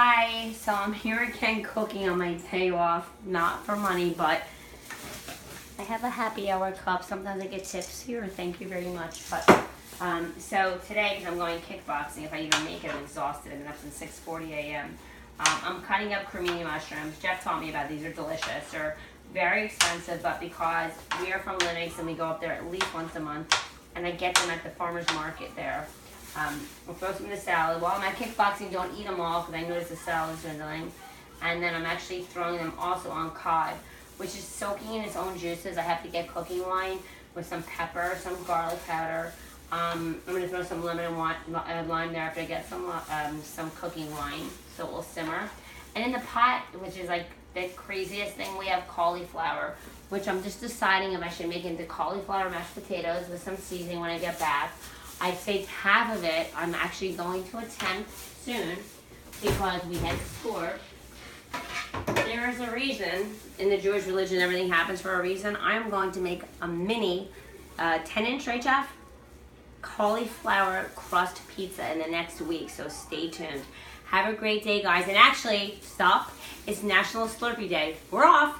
Hi, so I'm here again cooking on my day off, not for money, but I have a happy hour cup. Sometimes I get tips here, thank you very much. But so today, because I'm going kickboxing, if I even make it, I'm exhausted. I've been up since 6:40 a.m. I'm cutting up cremini mushrooms. Jeff taught me about these. They're delicious. They're very expensive, but because we are from Lennox and we go up there at least once a month, and I get them at the farmer's market there. We'll throw some in the salad. While I'm at kickboxing, don't eat them all because I notice the salad's dwindling. And then I'm actually throwing them also on cod, which is soaking in its own juices. I have to get cooking wine with some pepper, some garlic powder. I'm going to throw some lemon and lime there after I get some cooking wine, so it will simmer. And in the pot, which is like the craziest thing, we have cauliflower, which I'm just deciding if I should make into cauliflower mashed potatoes with some seasoning when I get back. I'd say half of it I'm actually going to attempt soon because we had scored. There is a reason in the Jewish religion, everything happens for a reason. I'm going to make a mini 10-inch, right, Jeff? Cauliflower crust pizza in the next week, so stay tuned. Have a great day, guys. And actually, stop. It's National Slurpee Day. We're off.